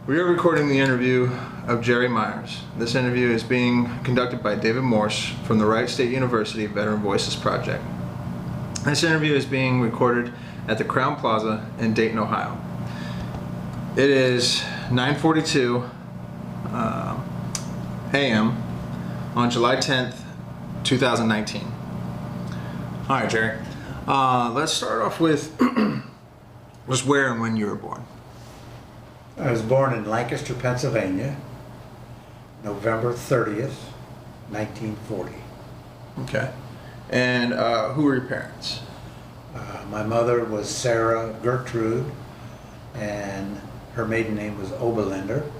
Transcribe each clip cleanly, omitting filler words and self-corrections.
We are recording the interview of Jere Myers. This interview is being conducted by David Morse from the Wright State University Veteran Voices Project. This interview is being recorded at the Crown Plaza in Dayton, Ohio. It is 9:42 a.m. on July 10th, 2019. All right, Jere. Let's start off with just where and when you were born. I was born in Lancaster, Pennsylvania, November 30th, 1940. Okay. And who were your parents? My mother was Sarah Gertrude, and her maiden name was Oberlinder,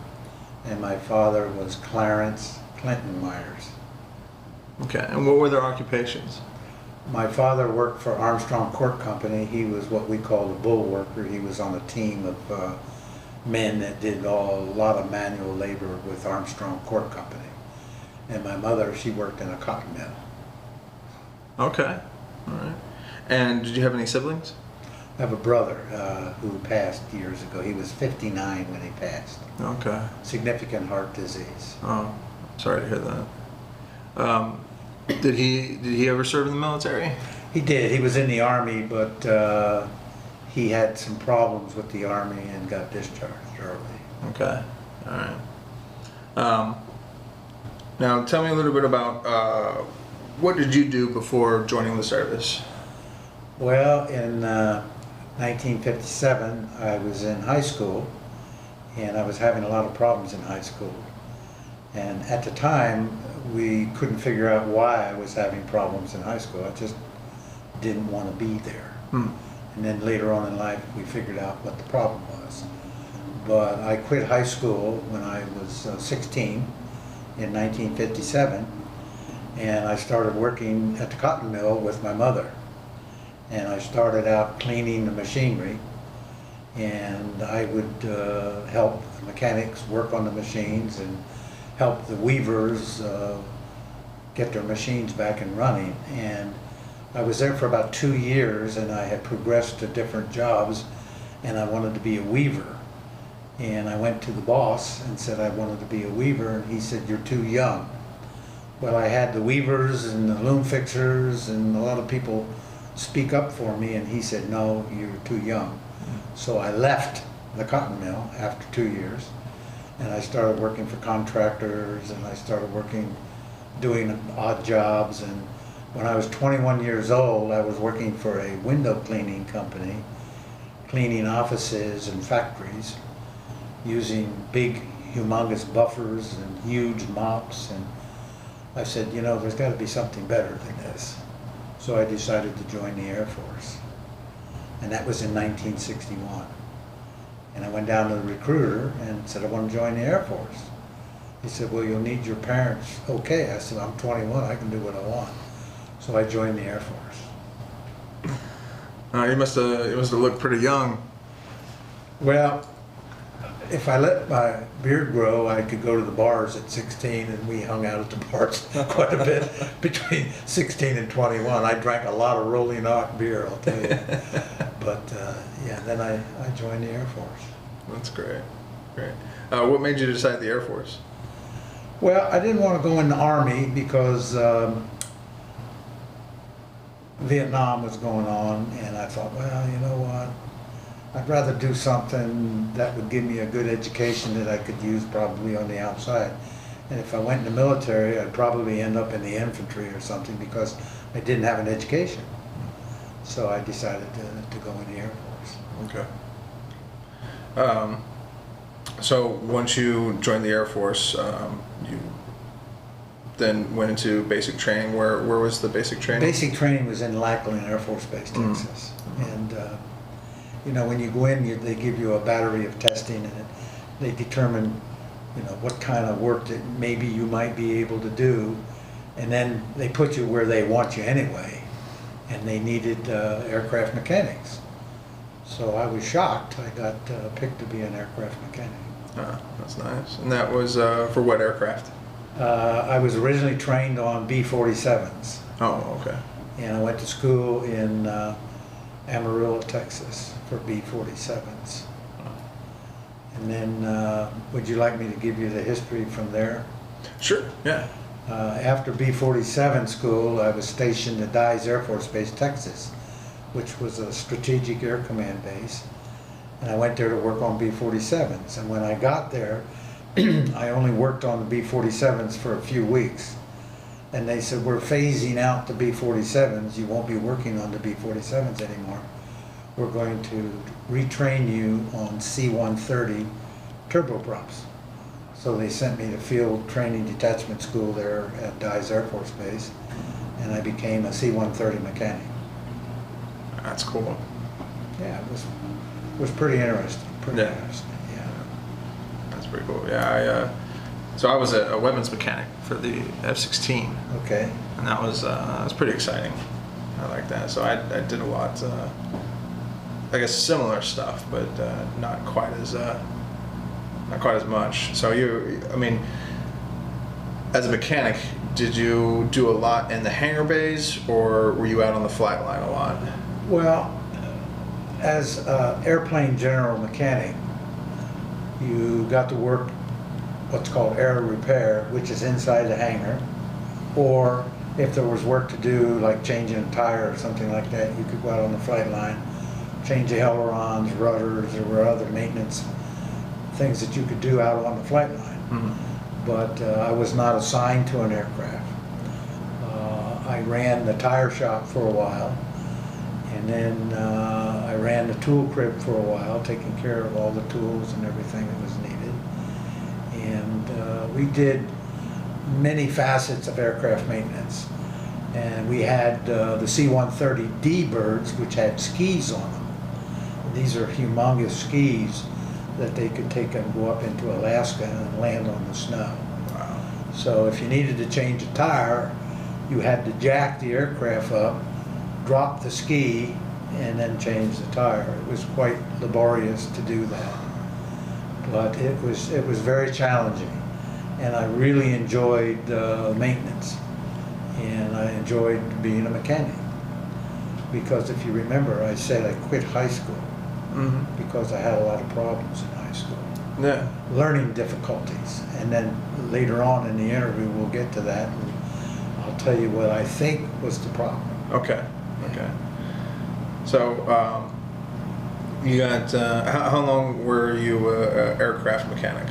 and my father was Clarence Clinton Myers. Okay. And what were their occupations? My father worked for Armstrong Cork Company. He was what we called a bull worker. He was on a team of men that did a lot of manual labor with Armstrong Cork Company. And my mother, she worked in a cotton mill. Okay. All right. And did you have any siblings? I have a brother who passed years ago. He was 59 when he passed. Okay. Significant heart disease. Oh, sorry to hear that. Did he ever serve in the military? He did. He was in the Army, but he had some problems with the Army and got discharged early. Okay. All right. Now tell me a little bit about what did you do before joining the service? Well, in 1957, I was in high school, and I was having a lot of problems in high school. And at the time, we couldn't figure out why I was having problems in high school. I just didn't want to be there. And then later on in life, we figured out what the problem was. But I quit high school when I was 16 in 1957, and I started working at the cotton mill with my mother. And I started out cleaning the machinery, and I would help the mechanics work on the machines and help the weavers get their machines back and running. And I was there for about 2 years, and I had progressed to different jobs, and I wanted to be a weaver. And I went to the boss and said I wanted to be a weaver, and he said, "You're too young." Well, I had the weavers and the loom fixers and a lot of people speak up for me, and he said, "No, you're too young." So I left the cotton mill after 2 years, and I started working for contractors, and I started doing odd jobs. And when I was 21 years old, I was working for a window cleaning company, cleaning offices and factories, using big, humongous buffers and huge mops. And I said, you know, there's got to be something better than this. So I decided to join the Air Force. And that was in 1961. And I went down to the recruiter and said, I want to join the Air Force. He said, well, you'll need your parents' okay. I said, I'm 21, I can do what I want. So I joined the Air Force. You must have looked pretty young. Well, if I let my beard grow, I could go to the bars at 16, and we hung out at the bars quite a bit between 16 and 21. I drank a lot of Rolling Rock beer, I'll tell you. But yeah, then I joined the Air Force. That's great. Great. What made you decide the Air Force? Well, I didn't want to go in the Army because Vietnam was going on, and I thought, well, you know what? I'd rather do something that would give me a good education that I could use probably on the outside. And if I went in the military, I'd probably end up in the infantry or something because I didn't have an education. So I decided to go in the Air Force. Okay. So once you joined the Air Force, you then went into basic training. Where was the basic training? Basic training was in Lackland Air Force Base, Texas. And you know, when you go in, they give you a battery of testing, and they determine, you know, what kind of work that maybe you might be able to do, and then they put you where they want you anyway, and they needed aircraft mechanics. So I was shocked. I got picked to be an aircraft mechanic. That's nice. And that was for what aircraft? I was originally trained on B-47s. Oh, okay. And I went to school in Amarillo, Texas for B-47s. And then, would you like me to give you the history from there? Sure, yeah. After B-47 school, I was stationed at Dyes Air Force Base, Texas, which was a strategic air command base. And I went there to work on B-47s. And when I got there, I only worked on the B-47s for a few weeks. And they said, we're phasing out the B-47s. You won't be working on the B-47s anymore. We're going to retrain you on C-130 turboprops. So they sent me to Field Training Detachment School there at Dyes Air Force Base, and I became a C-130 mechanic. That's cool. Yeah, it was pretty interesting. Yeah. Yeah. That's pretty cool. Yeah, so I was a weapons mechanic for the F-16. Okay. And that was pretty exciting. I like that. So I did a lot, I guess, similar stuff, but not quite as much. So I mean, as a mechanic, did you do a lot in the hangar bays, or were you out on the flight line a lot? Well, as airplane general mechanic, you got to work what's called air repair, which is inside the hangar, or if there was work to do, like changing a tire or something like that, you could go out on the flight line, change the ailerons, rudders, there were other maintenance things that you could do out on the flight line. Mm-hmm. But I was not assigned to an aircraft. I ran the tire shop for a while, and then I ran the tool crib for a while, taking care of all the tools and everything that was needed. And we did many facets of aircraft maintenance. And we had the C-130D birds, which had skis on them. These are humongous skis that they could take and go up into Alaska and land on the snow. Wow. So if you needed to change a tire, you had to jack the aircraft up, drop the ski, and then change the tire. It was quite laborious to do that, but it was very challenging, and I really enjoyed maintenance, and I enjoyed being a mechanic. Because if you remember, I said I quit high school. Mm-hmm. Because I had a lot of problems in high school. Yeah. Learning Difficulties. And then later on in the interview, we'll get to that, and I'll tell you what I think was the problem. Okay. Okay. So, you got, how long were you an aircraft mechanic?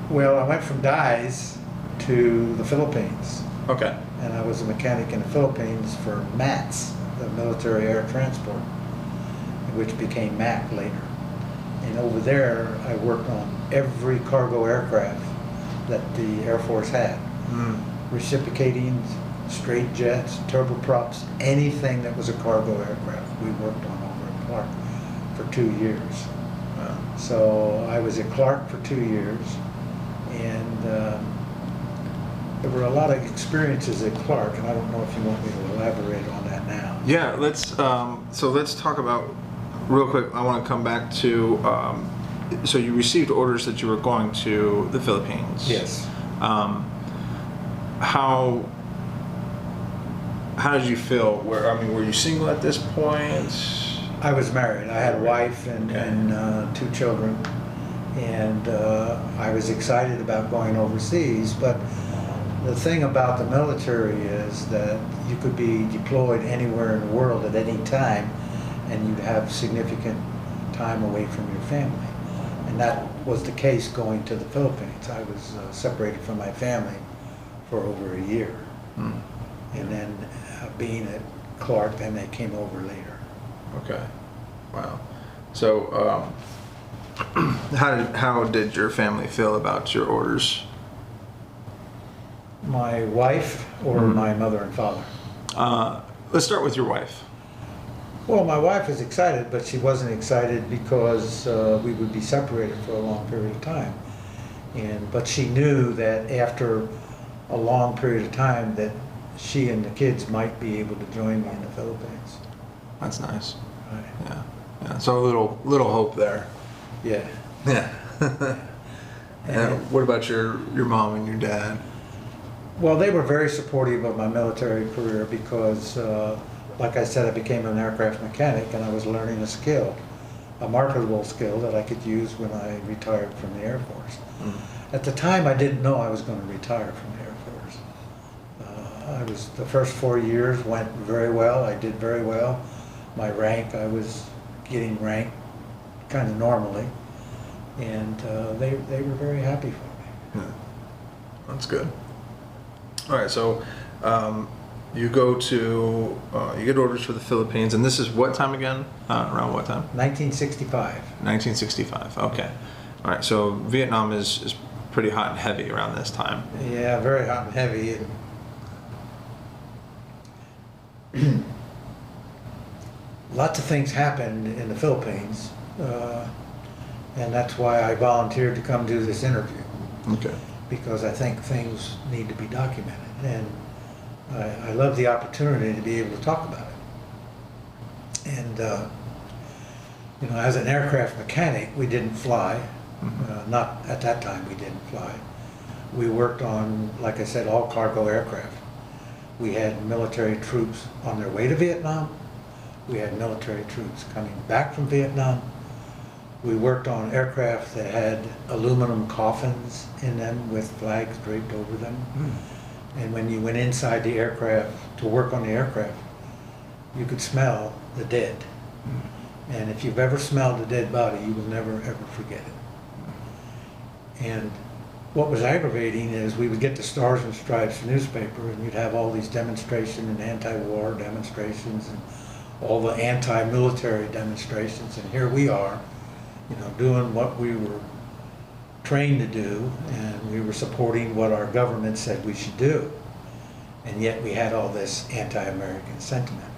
Well, I went from Dyes to the Philippines. Okay. And I was a mechanic in the Philippines for MATS, the Military Air Transport, which became MAC later. And over there, I worked on every cargo aircraft that the Air Force had. Mm. Reciprocating, straight jets, turboprops, anything that was a cargo aircraft, we worked on over at Clark for 2 years. Wow. So I was at Clark for 2 years, and there were a lot of experiences at Clark, and I don't know if you want me to elaborate on that now. Yeah, let's talk about, real quick, I want to come back to, so you received orders that you were going to the Philippines. Yes. How did you feel? Were you single at this point? I was married. I had a wife and 2 children, and I was excited about going overseas, but the thing about the military is that you could be deployed anywhere in the world at any time, and you'd have significant time away from your family. And that was the case going to the Philippines. I was separated from my family for over a year. Mm. And then being at Clark, then they came over later. Okay. Wow. So how did your family feel about your orders? My wife or my mother and father? Let's start with your wife. Well, my wife was excited, but she wasn't excited because we would be separated for a long period of time. But she knew that after a long period of time that she and the kids might be able to join me in the Philippines. That's nice. Right. Yeah. Yeah. So a little hope there. Yeah. Yeah. And what about your mom and your dad? Well, they were very supportive of my military career because, like I said, I became an aircraft mechanic and I was learning a skill. a marketable skill that I could use when I retired from the Air Force. Mm. At the time, I didn't know I was going to retire from the Air Force. The first 4 years went very well. I did very well. My rank, I was getting ranked kind of normally, and they were very happy for me. Yeah. That's good. All right, so you go to, you get orders for the Philippines, and this is what time again? Around what time? 1965. 1965, okay. All right, so Vietnam is pretty hot and heavy around this time. Yeah, very hot and heavy. Lots of things happened in the Philippines, and that's why I volunteered to come do this interview. Okay. Because I think things need to be documented, and I love the opportunity to be able to talk about it. And you know, as an aircraft mechanic, we didn't fly. Not at that time, we didn't fly. We worked on, like I said, all cargo aircraft. We had military troops on their way to Vietnam. We had military troops coming back from Vietnam. We worked on aircraft that had aluminum coffins in them with flags draped over them. And when you went inside the aircraft to work on the aircraft, you could smell the dead. And if you've ever smelled a dead body, you will never ever forget it. And what was aggravating is we would get the Stars and Stripes newspaper, and you'd have all these demonstrations and anti-war demonstrations and all the anti-military demonstrations, and here we are, you know, doing what we were trained to do, and we were supporting what our government said we should do, and yet we had all this anti-American sentiment.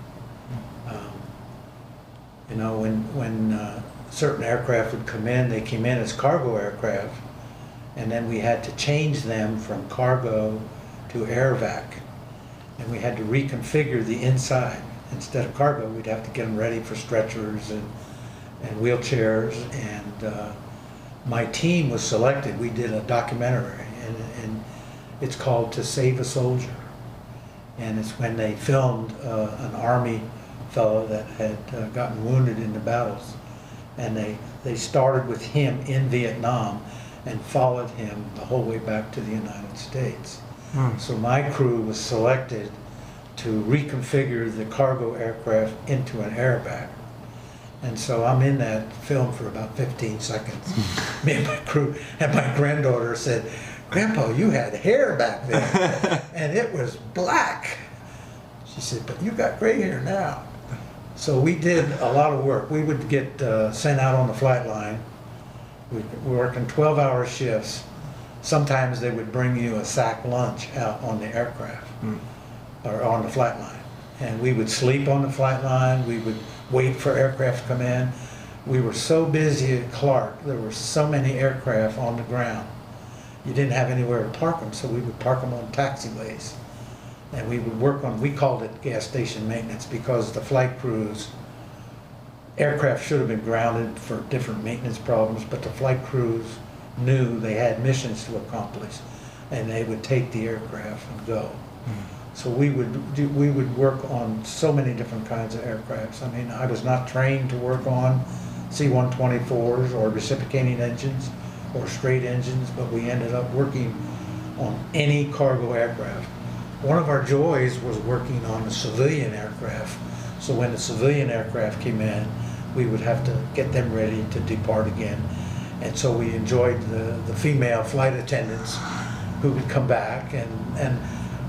You know, when certain aircraft would come in, they came in as cargo aircraft, and then we had to change them from cargo to air vac, and we had to reconfigure the inside. Instead of cargo, we'd have to get them ready for stretchers and wheelchairs, and my team was selected. We did a documentary, and it's called To Save a Soldier, and it's when they filmed an Army fellow that had gotten wounded in the battles, and they started with him in Vietnam and followed him the whole way back to the United States. So my crew was selected to reconfigure the cargo aircraft into an air vac. And so I'm in that film for about 15 seconds. Me and my crew, and my granddaughter said, "Grandpa, you had hair back then, and it was black." She said, "But you got gray hair now." So we did a lot of work. We would get sent out on the flight line. We were working 12-hour shifts. Sometimes they would bring you a sack lunch out on the aircraft or on the flight line. And we would sleep on the flight line. We would wait for aircraft to come in. We were so busy at Clark. There were so many aircraft on the ground. You didn't have anywhere to park them, so we would park them on taxiways. And we would work on, we called it gas station maintenance, because the flight crews, aircraft should have been grounded for different maintenance problems, but the flight crews knew they had missions to accomplish, and they would take the aircraft and go. So we would work on so many different kinds of aircrafts. I mean, I was not trained to work on C-124s or reciprocating engines or straight engines, but we ended up working on any cargo aircraft. One of our joys was working on a civilian aircraft. So when the civilian aircraft came in, we would have to get them ready to depart again. And so we enjoyed the female flight attendants who would come back, and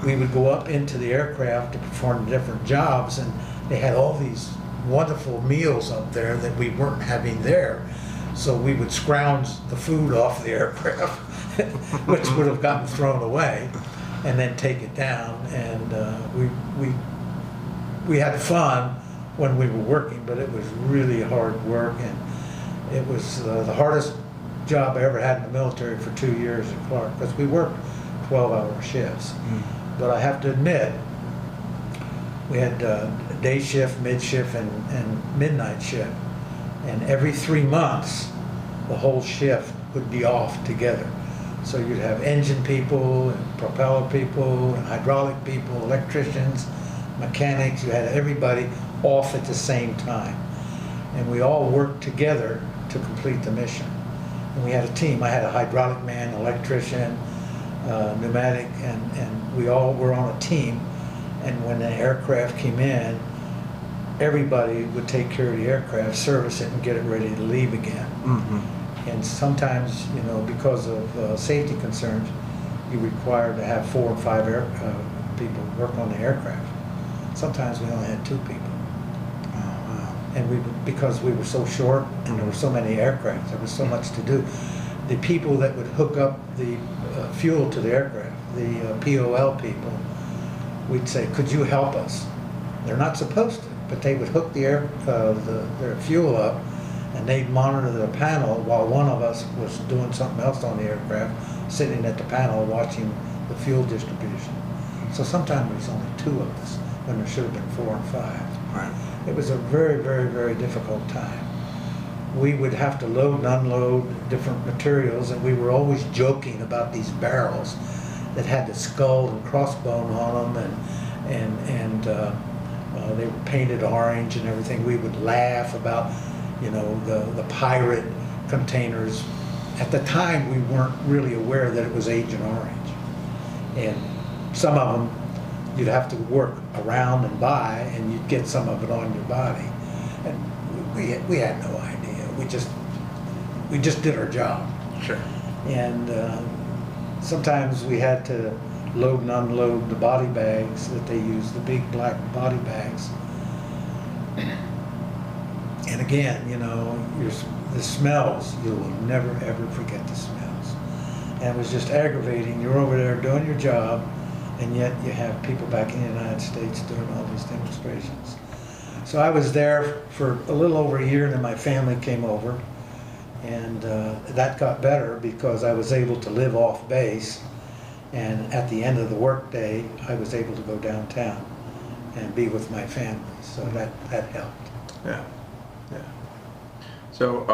we would go up into the aircraft to perform different jobs, and they had all these wonderful meals up there that we weren't having there. So we would scrounge the food off the aircraft, which would have gotten thrown away, and then take it down. And we had fun when we were working, but it was really hard work, and it was the hardest job I ever had in the military for 2 years at Clark, because we worked 12-hour shifts. But I have to admit, we had day shift, mid shift, and midnight shift, and every 3 months the whole shift would be off together. So you'd have engine people and propeller people and hydraulic people, electricians, mechanics. You had everybody off at the same time. and we all worked together to complete the mission. And we had a team. I had a hydraulic man, electrician, pneumatic, and we all were on a team. And when the aircraft came in, everybody would take care of the aircraft, service it, and get it ready to leave again. Mm-hmm. And sometimes, you know, because of safety concerns, you required to have 4 or 5 people work on the aircraft. Sometimes we only had 2 people. And because we were so short and there were so many aircraft, there was so much to do. The people that would hook up the fuel to the aircraft, the POL people, we'd say, could you help us? They're not supposed to, but they would hook their fuel up, and they'd monitor the panel while one of us was doing something else on the aircraft, sitting at the panel watching the fuel distribution. So sometimes there was only 2 of us when there should have been 4 and 5. Right. It was a very, very, very difficult time. We would have to load and unload different materials, and we were always joking about these barrels that had the skull and crossbone on them, and they were painted orange and everything. We would laugh about, you know, the pirate containers. At the time, we weren't really aware that it was Agent Orange, and some of them you'd have to work around and buy, and you'd get some of it on your body. And we had no idea. We just did our job. Sure. And sometimes we had to load and unload the body bags that they use, the big black body bags. And again, you know, the smells, you will never ever forget the smells. And it was just aggravating. You're over there doing your job, and yet you have people back in the United States doing all these demonstrations. So I was there for a little over a year, and then my family came over, and that got better because I was able to live off base, and at the end of the workday, I was able to go downtown and be with my family. So that helped. Yeah, yeah. So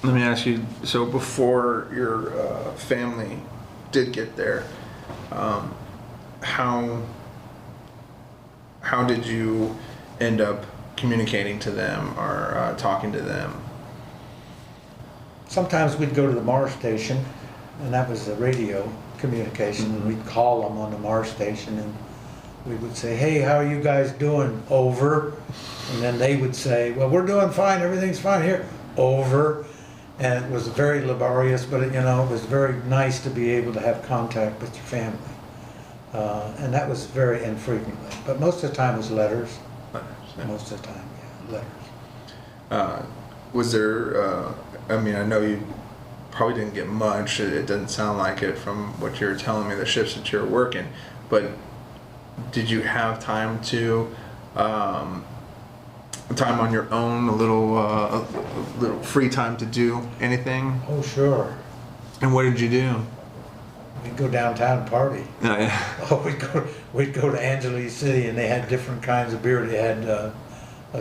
let me ask you, so before your family did get there, how did you end up communicating to them or talking to them? Sometimes we'd go to the Mars station, and that was the radio communication, and we'd call them on the Mars station, and we would say, hey, how are you guys doing? Over. And then they would say, well, we're doing fine, everything's fine here. Over. And it was very laborious, but you know, it was very nice to be able to have contact with your family. And that was very infrequently. But most of the time it was letters. Letters, yeah. Most of the time, yeah, letters. Was there, I mean, I know you probably didn't get much. It doesn't sound like it from what you're telling me, the shifts that you're working. But did you have time to, time on your own, a little free time to do anything? Oh, sure. And what did you do? We'd go downtown and party. Oh, yeah. Oh, we'd go to Angeles City, and they had different kinds of beer. They had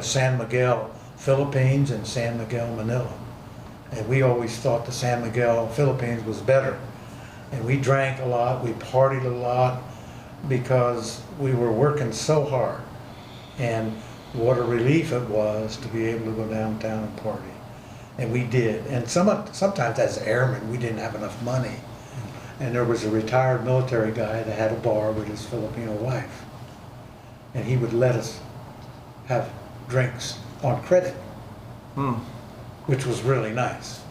San Miguel Philippines and San Miguel Manila. And we always thought the San Miguel Philippines was better. And we drank a lot, we partied a lot, because we were working so hard. And what a relief it was to be able to go downtown and party. And we did. And sometimes as airmen, we didn't have enough money. And there was a retired military guy that had a bar with his Filipino wife. And he would let us have drinks on credit, which was really nice.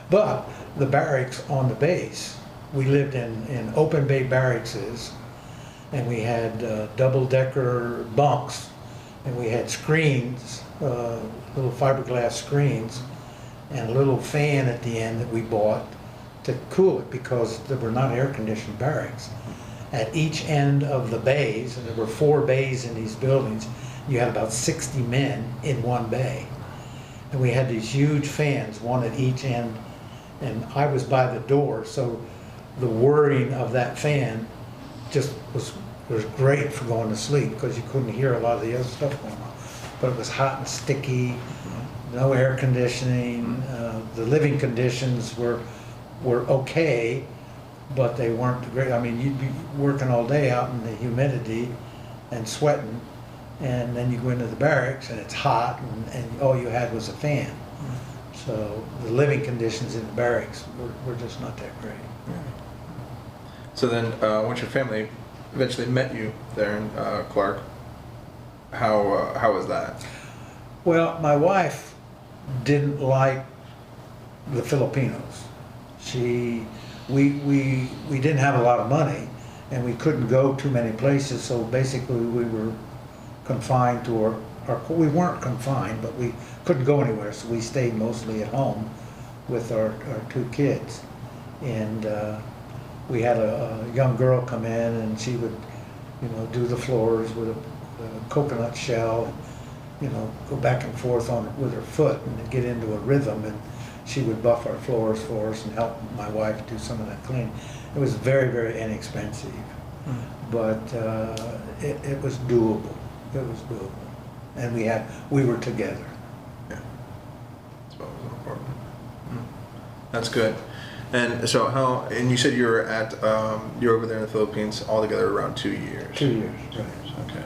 But the barracks on the base, we lived in open bay barracks, and we had double-decker bunks, and we had screens, little fiberglass screens, and a little fan at the end that we bought to cool it, because there were not air-conditioned barracks. At each end of the bays, and there were 4 bays in these buildings, you had about 60 men in one bay. And we had these huge fans, one at each end, and I was by the door, so the whirring of that fan just was great for going to sleep, because you couldn't hear a lot of the other stuff going on. But it was hot and sticky, no air conditioning. The living conditions were okay, but they weren't great. I mean, you'd be working all day out in the humidity and sweating, and then you go into the barracks and it's hot, and all you had was a fan. So the living conditions in the barracks were just not that great. So then, once your family eventually met you there in Clark, how was that? Well, my wife didn't like the Filipinos. We didn't have a lot of money, and we couldn't go too many places. So basically, we were confined to we weren't confined, but we couldn't go anywhere. So we stayed mostly at home with our 2 kids, and we had a young girl come in, and she would, do the floors with a coconut shell, go back and forth with her foot and get into a rhythm, and she would buff our floors for us and help my wife do some of that cleaning. It was very, very inexpensive, but it was doable. It was doable, and we were together. Yeah, that's what was important. That's good. And so and you said you were you're over there in the Philippines altogether around 2 years. 2 years, right. Okay.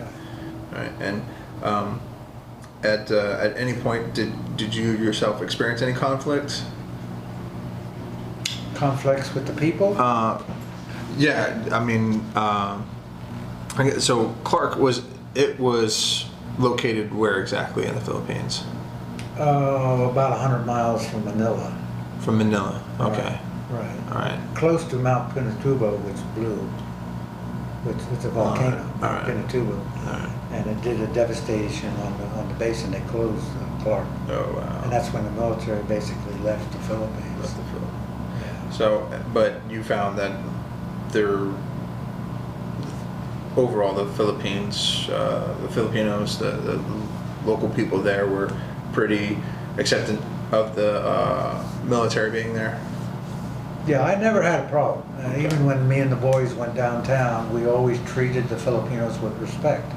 All right. And at any point, did you yourself experience any conflict? Conflicts with the people? Yeah. I mean, so Clark was located where exactly in the Philippines? About 100 miles from Manila. From Manila. Okay. Right. All right. Close to Mount Pinatubo, which blew, which is a volcano, All right. Pinatubo, and it did a devastation on the base, and they closed Clark. Oh wow. And that's when the military basically left the Philippines. Left the Philippines. Yeah. So, but you found that overall the Philippines, the Filipinos, the local people there were pretty accepting of the military being there. Yeah, I never had a problem. Even when me and the boys went downtown, we always treated the Filipinos with respect.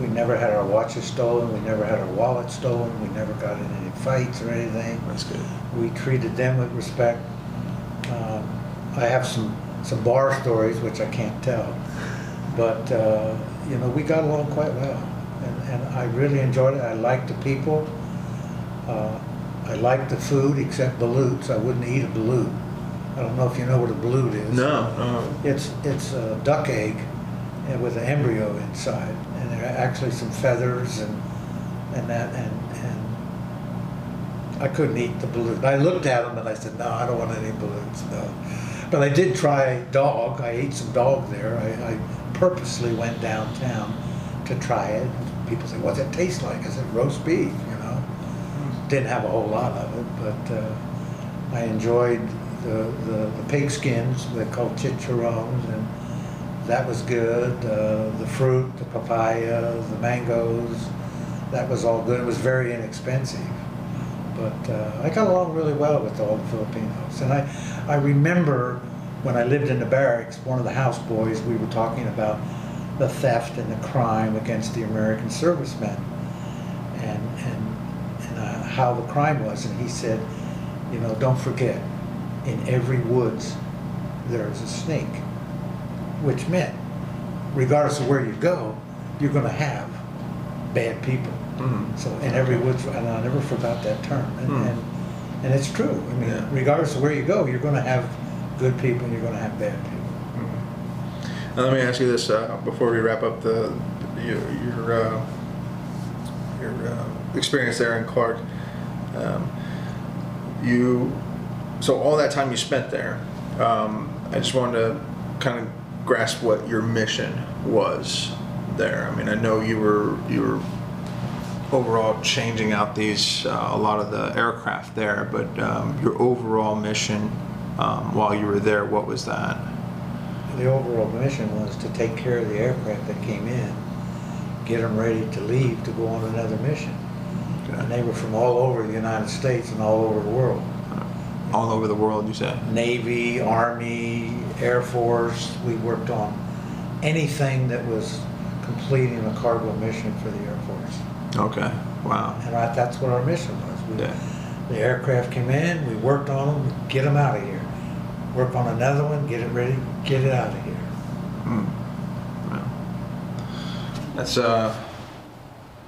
We never had our watches stolen. We never had our wallets stolen. We never got in any fights or anything. That's good. We treated them with respect. I have some bar stories which I can't tell, but we got along quite well, and I really enjoyed it. I liked the people. I liked the food, except balutes. I wouldn't eat a balut. I don't know if you know what a balut is. No. It's a duck egg with an embryo inside, and there are actually some feathers and I couldn't eat the balut. I looked at them and I said, no, I don't want any balloons, no. But I did try dog. I ate some dog there. I purposely went downtown to try it. People say, what's it taste like? I said, roast beef, Didn't have a whole lot of it, but I enjoyed the pig skins, they're called chicharrones, and that was good. The fruit, the papaya, the mangoes, that was all good. It was very inexpensive. But I got along really well with all the Filipinos. And I remember when I lived in the barracks, one of the houseboys, we were talking about the theft and the crime against the American servicemen and how the crime was. And he said, don't forget, in every woods there is a snake, which meant regardless of where you go, you're going to have bad people. Mm-hmm. So in every woods, and I never forgot that term, and it's true. I mean, regardless of where you go, you're going to have good people and you're going to have bad people. Mm-hmm. Now let me ask you this before we wrap up your experience there in Clark. So all that time you spent there, I just wanted to kind of grasp what your mission was there. I mean, I know you were overall changing out a lot of the aircraft there, but your overall mission while you were there, what was that? The overall mission was to take care of the aircraft that came in, get them ready to leave to go on another mission. Okay. And they were from all over the United States and all over the world. All over the world, you said? Navy, Army, Air Force. We worked on anything that was completing a cargo mission for the Air Force. Okay, wow. And that's what our mission was. The aircraft came in, we worked on them, get them out of here. Work on another one, get it ready, get it out of here. Wow.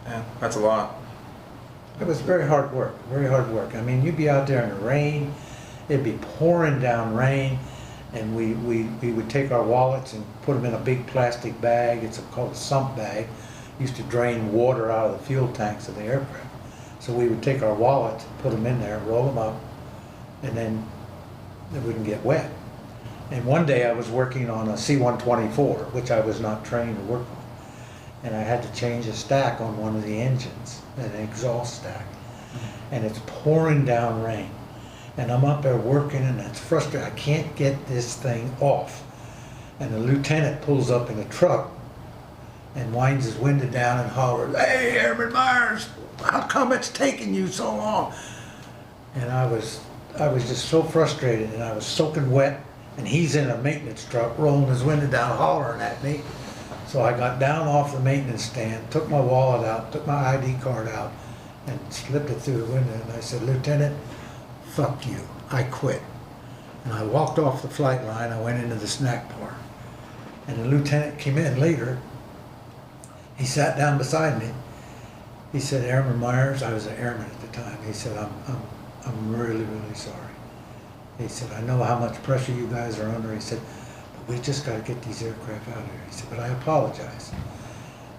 Yeah, that's a lot. It was very hard work, very hard work. I mean, you'd be out there in the rain, it'd be pouring down rain, and we would take our wallets and put them in a big plastic bag. It's called a sump bag. Used to drain water out of the fuel tanks of the aircraft. So we would take our wallets, put them in there, roll them up, and then they wouldn't get wet. And one day I was working on a C-124, which I was not trained to work on. And I had to change a stack on one of the engines, an exhaust stack. And it's pouring down rain. And I'm up there working, and it's frustrating. I can't get this thing off. And the lieutenant pulls up in a truck and winds his window down and hollers, "Hey, Airman Myers, how come it's taking you so long?" And I was just so frustrated, and I was soaking wet, and he's in a maintenance truck rolling his window down hollering at me. So I got down off the maintenance stand, took my wallet out, took my ID card out, and slipped it through the window, and I said, "Lieutenant, fuck you, I quit." And I walked off the flight line, I went into the snack bar. And the lieutenant came in later, he sat down beside me. He said, "Airman Myers," I was an airman at the time, he said, I'm really, really sorry. He said, "I know how much pressure you guys are under." He said, "But we just got to get these aircraft out of here." He said, "But I apologize."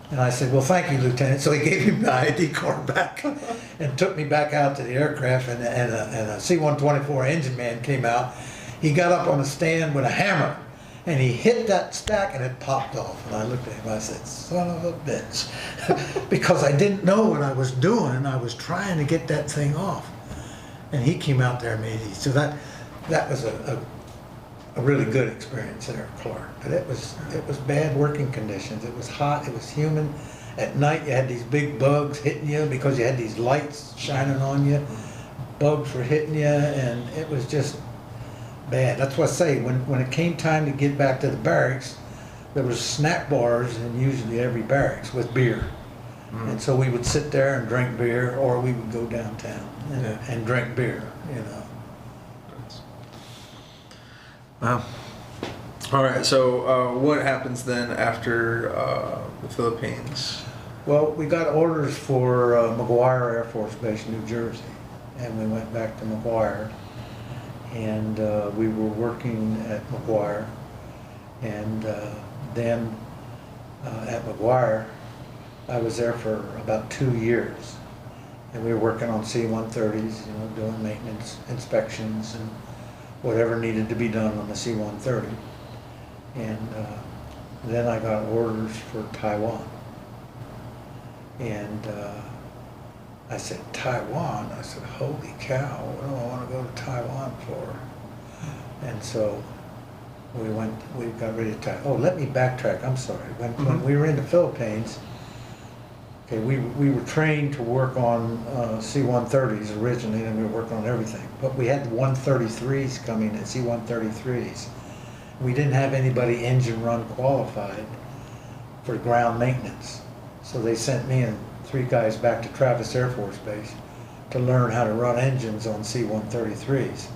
And I said, "Well, thank you, Lieutenant." So he gave me my ID card back and took me back out to the aircraft, and a C-124 engine man came out. He got up on a stand with a hammer, and he hit that stack, and it popped off. And I looked at him, I said, "Son of a bitch." Because I didn't know what I was doing. I was trying to get that thing off. And he came out there and made it. So that was a really good experience there at Clark. But it was bad working conditions. It was hot, it was humid. At night you had these big bugs hitting you because you had these lights shining on you. Bugs were hitting you, and it was just bad. That's what I say, when it came time to get back to the barracks, there was snack bars in usually every barracks with beer. And so we would sit there and drink beer, or we would go downtown and drink beer, you know. Wow. All right, so what happens then after the Philippines? Well, we got orders for McGuire Air Force Base, New Jersey, and we went back to McGuire, and we were working at McGuire, and then at McGuire, I was there for about 2 years, and we were working on C-130s, you know, doing maintenance, inspections, and whatever needed to be done on the C-130. And then I got orders for Taiwan. And I said, "Taiwan?" I said, "Holy cow, what do I want to go to Taiwan for?" And so we got ready to, oh, let me backtrack, I'm sorry. When we were in the Philippines, okay, we were trained to work on C-130s originally, and we were working on everything. But we had 133s coming in, C-133s. We didn't have anybody engine run qualified for ground maintenance. So they sent me and 3 guys back to Travis Air Force Base to learn how to run engines on C-133s,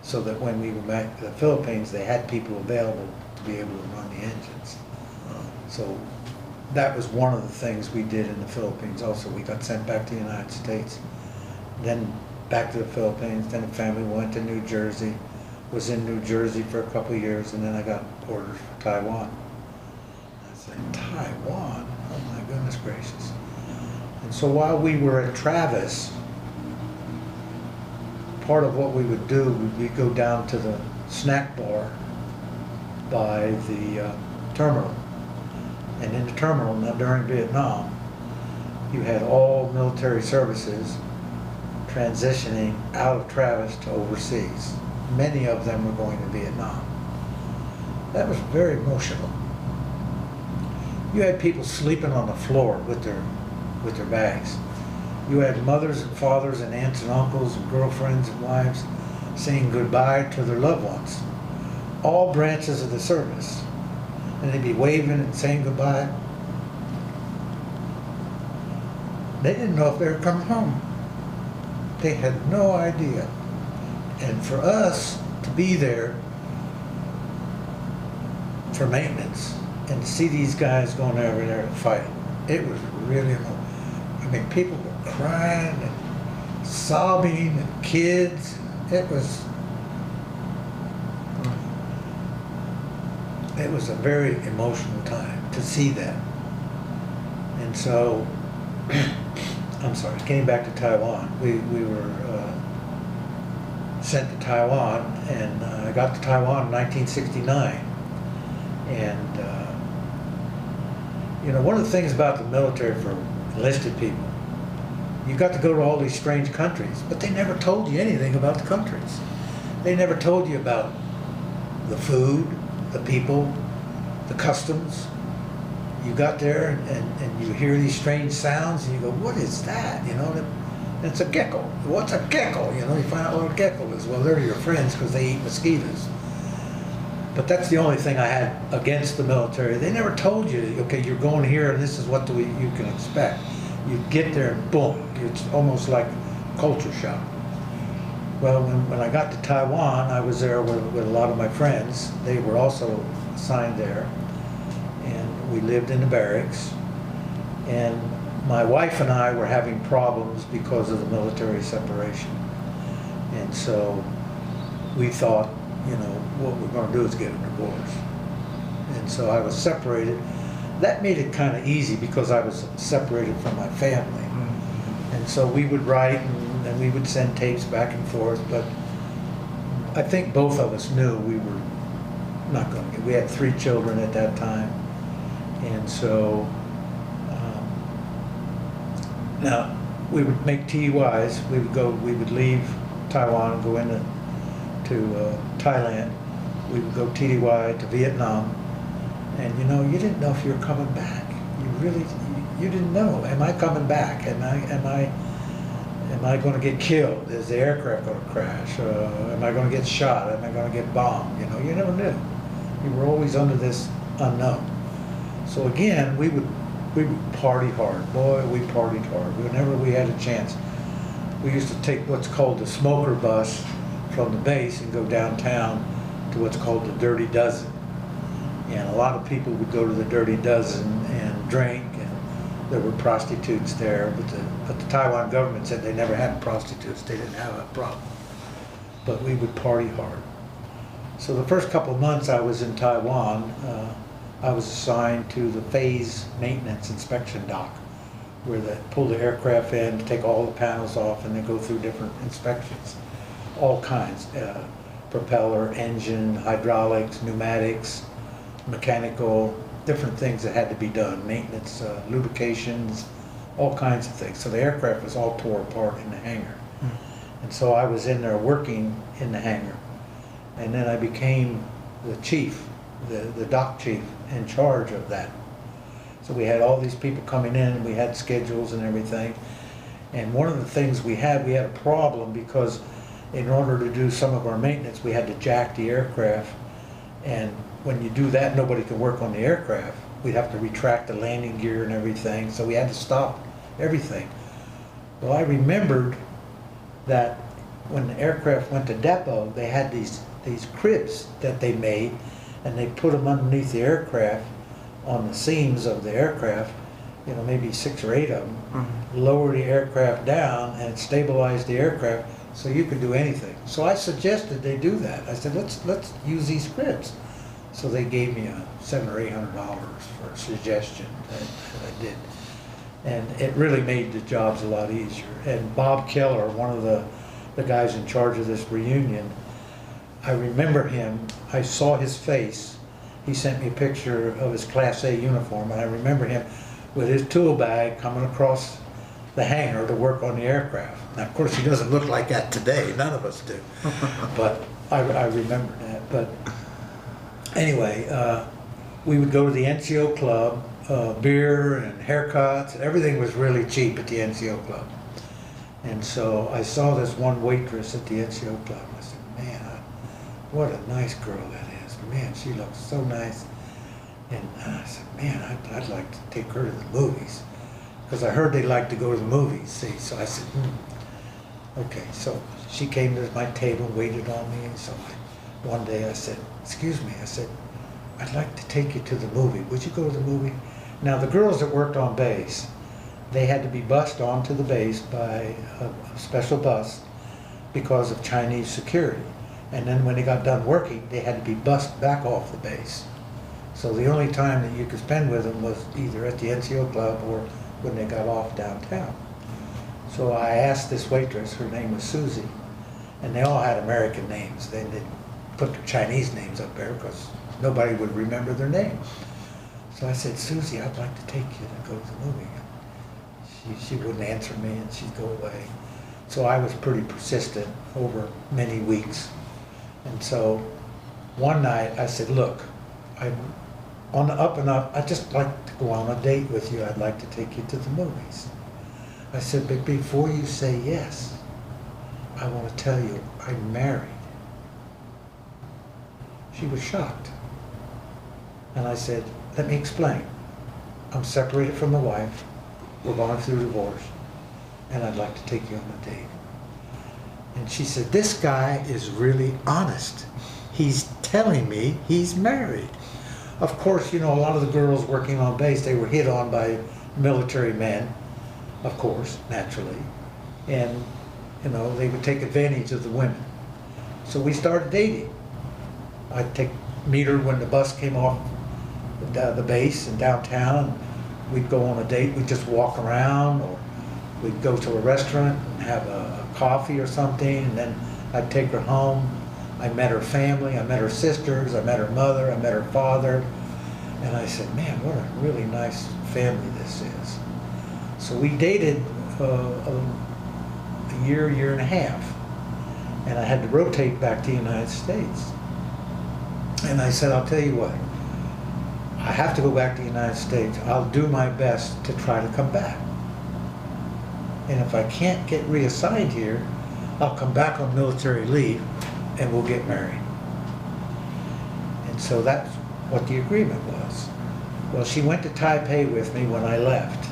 so that when we were back to the Philippines, they had people available to be able to run the engines. So that was one of the things we did in the Philippines also. We got sent back to the United States, then back to the Philippines, then the family went to New Jersey, was in New Jersey for a couple of years, and then I got orders for Taiwan. I said, "Taiwan? Oh my goodness gracious." And so while we were at Travis, part of what we would do, we'd go down to the snack bar by the terminal. And in the terminal, now during Vietnam, you had all military services transitioning out of Travis to overseas. Many of them were going to Vietnam. That was very emotional. You had people sleeping on the floor with their bags. You had mothers and fathers and aunts and uncles and girlfriends and wives saying goodbye to their loved ones. All branches of the service. And they'd be waving and saying goodbye. They didn't know if they were coming home. They had no idea. And for us to be there for maintenance and to see these guys going over there to fight, it was really emotional. I mean, people were crying and sobbing, and kids. It was a very emotional time to see that. And so, I'm sorry, getting back to Taiwan, we were sent to Taiwan, and I got to Taiwan in 1969. And you know, one of the things about the military for enlisted people, you got to go to all these strange countries, but they never told you anything about the countries. They never told you about the food, the people, the customs. You got there and you hear these strange sounds and you go, what is that? You know, it's a gecko. What's a gecko? You know, you find out what a gecko is. Well, they're your friends because they eat mosquitoes. But that's the only thing I had against the military. They never told you, okay, you're going here and this is what you can expect. You get there and boom, it's almost like culture shock. Well, when I got to Taiwan, I was there with a lot of my friends. They were also assigned there. And we lived in the barracks. And my wife and I were having problems because of the military separation. And so we thought, you know, what we're going to do is get a divorce. And so I was separated. That made it kind of easy because I was separated from my family. And so we would write and we would send tapes back and forth, but I think both of us knew we were not going to get, we had 3 children at that time. And so, now we would make TDYs. We would leave Taiwan and go into Thailand. We would go TDY to Vietnam. And you know, you didn't know if you were coming back. You didn't know. Am I coming back? Am I going to get killed? Is the aircraft going to crash? Am I going to get shot? Am I going to get bombed? You know, you never knew. You were always under this unknown. So again, we would party hard. Boy, we partied hard. Whenever we had a chance, we used to take what's called the smoker bus from the base and go downtown to what's called the Dirty Dozen. And a lot of people would go to the Dirty Dozen and drink, and there were prostitutes there, but the Taiwan government said they never had prostitutes. They didn't have a problem. But we would party hard. So the first couple of months I was in Taiwan, I was assigned to the phase maintenance inspection dock, where they pull the aircraft in, take all the panels off, and they go through different inspections. All kinds, propeller, engine, hydraulics, pneumatics, mechanical, different things that had to be done, maintenance, lubrications, all kinds of things. So the aircraft was all tore apart in the hangar. And so I was in there working in the hangar. And then I became the chief, the dock chief in charge of that. So we had all these people coming in, and we had schedules and everything. And one of the things we had a problem because in order to do some of our maintenance, we had to jack the aircraft. And when you do that, nobody can work on the aircraft. We'd have to retract the landing gear and everything, so we had to stop everything. Well, I remembered that when the aircraft went to depot, they had these cribs that they made, and they put them underneath the aircraft on the seams of the aircraft, you know, maybe 6 or 8 of them, lower the aircraft down and stabilize the aircraft so you could do anything. So I suggested they do that. I said, let's use these cribs. So they gave me $700 or $800 for a suggestion, and I did. And it really made the jobs a lot easier. And Bob Keller, one of the guys in charge of this reunion, I remember him, I saw his face. He sent me a picture of his Class A uniform, and I remember him with his tool bag coming across the hangar to work on the aircraft. Now, of course, he doesn't look like that today. None of us do. But I remember that. But anyway, we would go to the NCO club, beer and haircuts, and everything was really cheap at the NCO club. And so I saw this one waitress at the NCO club. I said, man, what a nice girl that is. Man, she looks so nice. And I said, man, I'd like to take her to the movies. Because I heard they like to go to the movies, see. So I said, okay. So she came to my table, waited on me. And so one day I said, excuse me, I said, I'd like to take you to the movie. Would you go to the movie? Now the girls that worked on base, they had to be bused onto the base by a special bus because of Chinese security. And then when they got done working, they had to be bused back off the base. So the only time that you could spend with them was either at the NCO club or when they got off downtown. So I asked this waitress, her name was Susie, and they all had American names. They didn't put their Chinese names up there because nobody would remember their names. So I said, Susie, I'd like to take you to go to the movie. She wouldn't answer me, and she'd go away. So I was pretty persistent over many weeks. And so one night I said, look, I'm on the up and up. I'd just like to go on a date with you. I'd like to take you to the movies. I said, but before you say yes, I want to tell you I'm married. She was shocked. And I said, let me explain. I'm separated from my wife. We're going through divorce. And I'd like to take you on a date. And she said, this guy is really honest. He's telling me he's married. Of course, you know, a lot of the girls working on base, they were hit on by military men, of course, naturally. And, you know, they would take advantage of the women. So we started dating. I'd meet her when the bus came off the base in downtown. We'd go on a date. We'd just walk around, or we'd go to a restaurant and have a coffee or something, and then I'd take her home. I met her family, I met her sisters, I met her mother, I met her father, and I said, man, what a really nice family this is. So we dated a year and a half, and I had to rotate back to the United States. And I said, I'll tell you what, I have to go back to the United States. I'll do my best to try to come back. And if I can't get reassigned here, I'll come back on military leave and we'll get married. And so that's what the agreement was. Well, she went to Taipei with me when I left.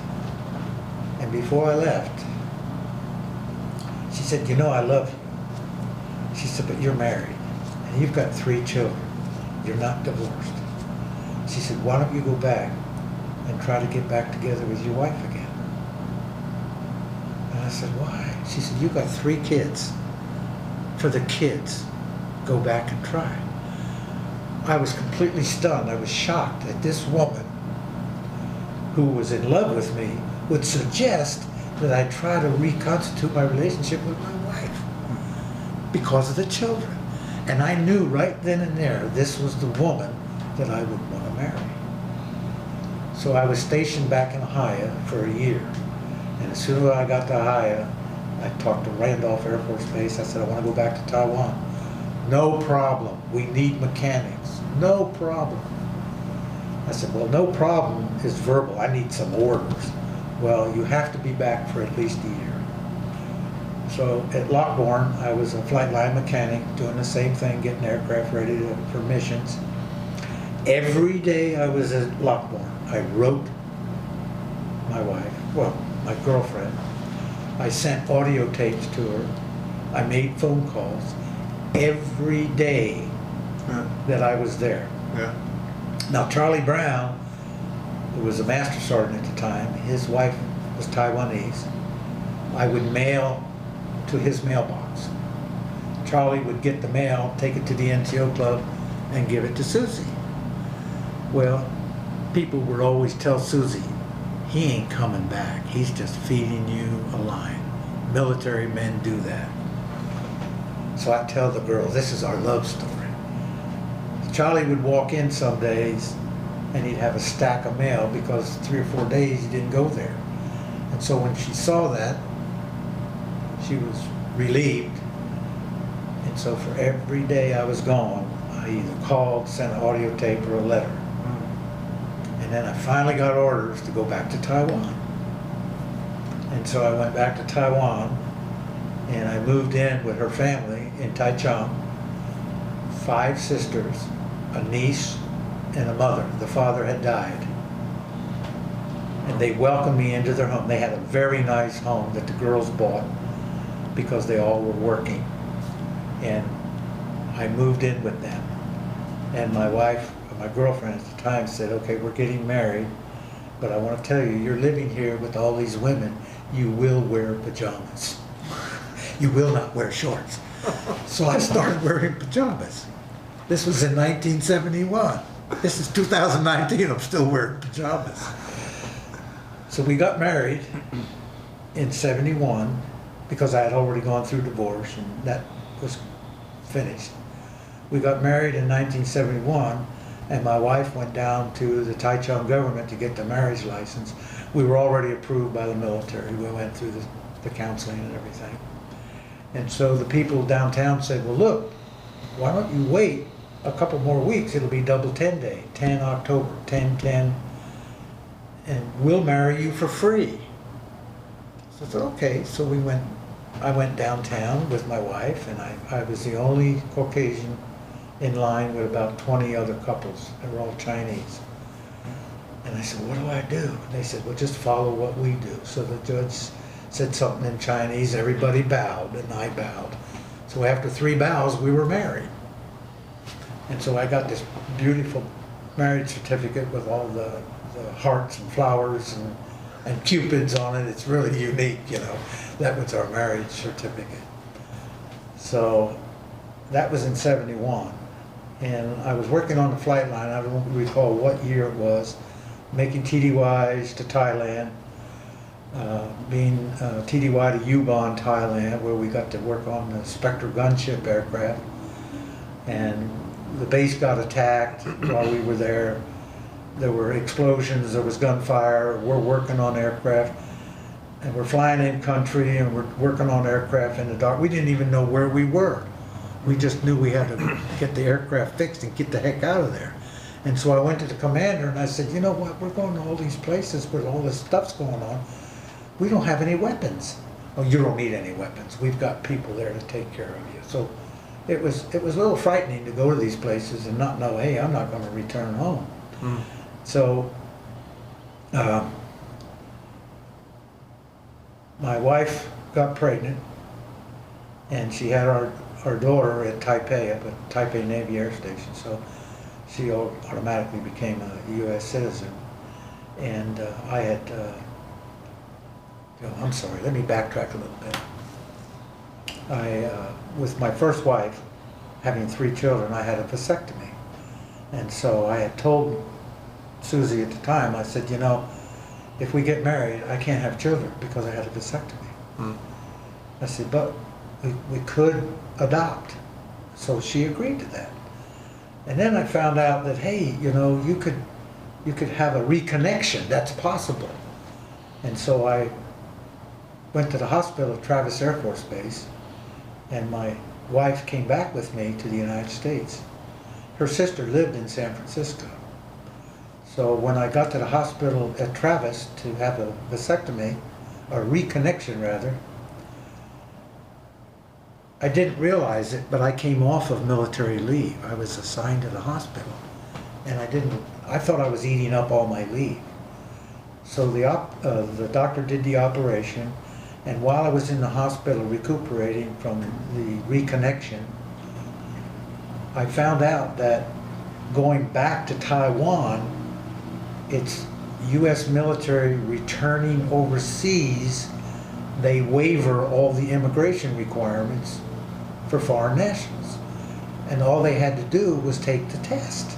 And before I left, she said, you know, I love you. She said, but you're married and you've got 3 children. You're not divorced. She said, why don't you go back and try to get back together with your wife again? And I said, why? She said, you've got 3 kids. For the kids, go back and try. I was completely stunned. I was shocked that this woman who was in love with me would suggest that I try to reconstitute my relationship with my wife because of the children. And I knew right then and there this was the woman that I would want to marry. So I was stationed back in Ohio for a year. And as soon as I got to Ohio, I talked to Randolph Air Force Base. I said, I want to go back to Taiwan. No problem. We need mechanics. No problem. I said, well, no problem is verbal. I need some orders. Well, you have to be back for at least a year. So at Lockbourne, I was a flight line mechanic doing the same thing, getting aircraft ready for missions. Every day I was at Lockbourne, I wrote my wife, well, my girlfriend. I sent audio tapes to her. I made phone calls every day that I was there. Yeah. Now, Charlie Brown, who was a master sergeant at the time, his wife was Taiwanese. I would mail to his mailbox. Charlie would get the mail, take it to the NCO club, and give it to Susie. Well, people would always tell Susie, he ain't coming back. He's just feeding you a line. Military men do that. So I tell the girls, this is our love story. Charlie would walk in some days and he'd have a stack of mail because 3 or 4 days he didn't go there. And so when she saw that, she was relieved. And so for every day I was gone, I either called, sent an audio tape, or a letter. And then I finally got orders to go back to Taiwan. And so I went back to Taiwan and I moved in with her family in Taichung. 5 sisters, a niece, and a mother. The father had died. And they welcomed me into their home. They had a very nice home that the girls bought because they all were working. And I moved in with them. And my wife, my girlfriend at the time, said, okay, we're getting married, but I want to tell you, you're living here with all these women, you will wear pajamas. You will not wear shorts. So I started wearing pajamas. This was in 1971. This is 2019, I'm still wearing pajamas. So we got married in 71 because I had already gone through divorce and that was finished. We got married in 1971 and my wife went down to the Taichung government to get the marriage license. We were already approved by the military. We went through the counseling and everything. And so the people downtown said, well, look, why don't you wait a couple more weeks? It'll be double 10 day, 10 October, 10/10, and we'll marry you for free. So I said, okay. So I went downtown with my wife, and I was the only Caucasian in line with about 20 other couples. They were all Chinese. And I said, what do I do? And they said, well, just follow what we do. So the judge said something in Chinese, everybody bowed, and I bowed. So after 3 bows, we were married. And so I got this beautiful marriage certificate with all the hearts and flowers and cupids on it. It's really unique, you know. That was our marriage certificate. So that was in 71. And I was working on the flight line, I don't recall what year it was, making TDYs to Thailand, being TDY to Yubon, Thailand, where we got to work on the Spectre gunship aircraft. And the base got attacked while we were there. There were explosions, there was gunfire. We're working on aircraft, and we're flying in country, and we're working on aircraft in the dark. We didn't even know where we were. We just knew we had to get the aircraft fixed and get the heck out of there. And so I went to the commander and I said, you know what, we're going to all these places where all this stuff's going on. We don't have any weapons. Oh, you don't need any weapons. We've got people there to take care of you. So it was a little frightening to go to these places and not know, hey, I'm not going to return home. Mm. So my wife got pregnant, and she had our daughter at Taipei, up at Taipei Navy Air Station. So she automatically became a U.S. citizen. And I had, I'm sorry, let me backtrack a little bit. With my first wife, having 3 children, I had a vasectomy. And so I had told Susie at the time, I said, you know, if we get married, I can't have children because I had a vasectomy. Mm. I said, but we could adopt. So she agreed to that. And then I found out that, hey, you know, you could have a reconnection. That's possible. And so I went to the hospital at Travis Air Force Base, and my wife came back with me to the United States. Her sister lived in San Francisco. So when I got to the hospital at Travis to have a vasectomy, or reconnection rather, I didn't realize it, but I came off of military leave. I was assigned to the hospital, and I thought I was eating up all my leave. So the doctor did the operation, and while I was in the hospital recuperating from the reconnection, I found out that going back to Taiwan, it's U.S. military returning overseas, they waiver all the immigration requirements for foreign nationals. And all they had to do was take the test.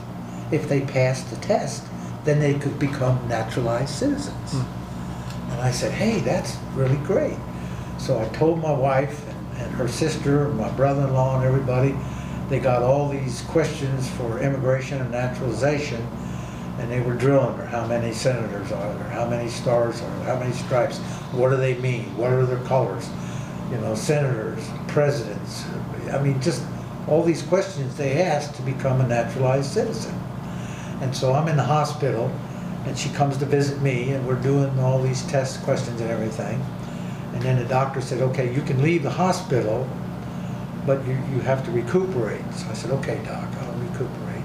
If they passed the test, then they could become naturalized citizens. And I said, hey, that's really great. So I told my wife and her sister and my brother-in-law and everybody, they got all these questions for immigration and naturalization, and they were drilling her. How many senators are there? How many stars are there? How many stripes? What do they mean? What are their colors? You know, senators, presidents. I mean, just all these questions they asked to become a naturalized citizen. And so I'm in the hospital, and she comes to visit me, and we're doing all these test questions and everything. And then the doctor said, okay, you can leave the hospital, but you have to recuperate. So I said, okay, doc, I'll recuperate.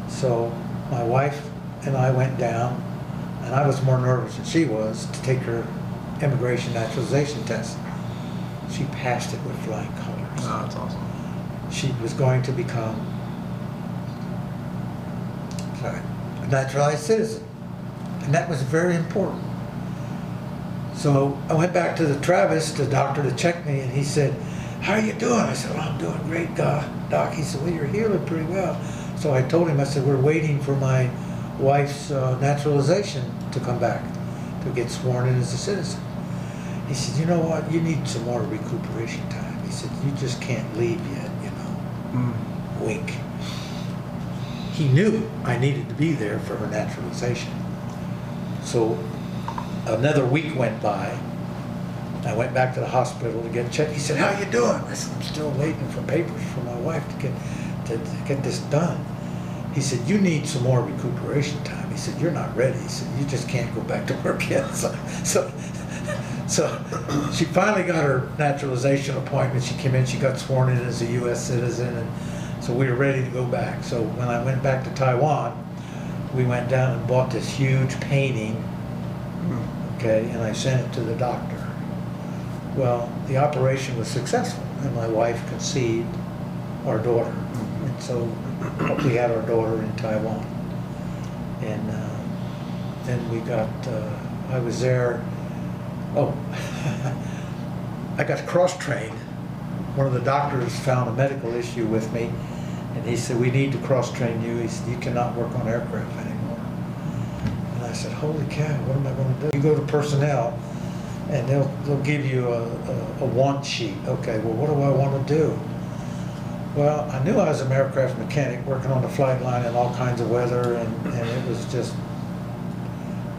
So my wife and I went down, and I was more nervous than she was to take her immigration naturalization test. She passed it with flying colors. Oh, that's awesome. She was going to become a naturalized citizen. And that was very important. So I went back to the Travis, the doctor, to check me, and he said, "How are you doing?" I said, "Oh, I'm doing great, Doc." He said, "Well, you're healing pretty well." So I told him, I said, "We're waiting for my wife's naturalization to come back, to get sworn in as a citizen." He said, "You know what, you need some more recuperation time." He said, "You just can't leave yet, you know." Wink. He knew I needed to be there for her naturalization. So another week went by. I went back to the hospital to get checked. He said, "How you doing?" I said, "I'm still waiting for papers from my wife to get this done." He said, "You need some more recuperation time." He said, "You're not ready." He said, "You just can't go back to work yet." So she finally got her naturalization appointment. She came in, she got sworn in as a U.S. citizen, and so we were ready to go back. So when I went back to Taiwan, we went down and bought this huge painting, okay, and I sent it to the doctor. Well, the operation was successful, and my wife conceived our daughter, and so we had our daughter in Taiwan. And then we got, I was there, I got cross-trained. One of the doctors found a medical issue with me, and he said, "We need to cross-train you." He said, "You cannot work on aircraft anymore." And I said, "Holy cow, what am I going to do?" You go to personnel, and they'll give you a want sheet. Okay, well, what do I want to do? Well, I knew I was an aircraft mechanic working on the flight line in all kinds of weather, and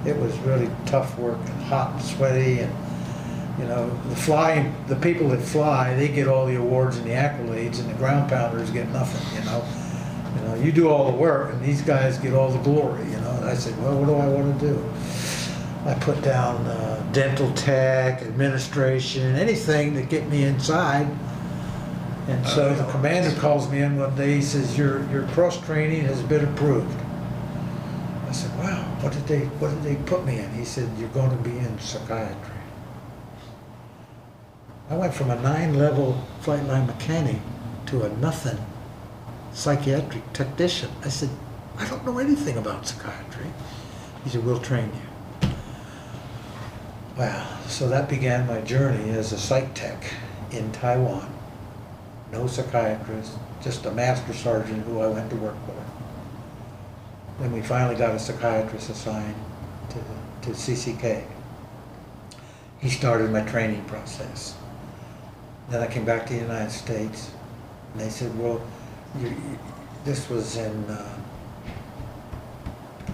it was really tough work and hot and sweaty, and you know, the people that fly, they get all the awards and the accolades, and the ground pounders get nothing, you know. You do all the work, and these guys get all the glory, you know. And I said, well, what do I want to do? I put down dental tech, administration, anything to get me inside. And so the commander calls me in one day. He says, your cross training has been approved. I said, wow, what did they put me in? He said, you're going to be in psychiatry. I went from a 9-level flight line mechanic to a nothing psychiatric technician. I said, I don't know anything about psychiatry. He said, we'll train you. Wow, so that began my journey as a psych tech in Taiwan. No psychiatrist, just a master sergeant who I went to work for. Then we finally got a psychiatrist assigned to CCK. He started my training process. Then I came back to the United States, and they said, well, this was in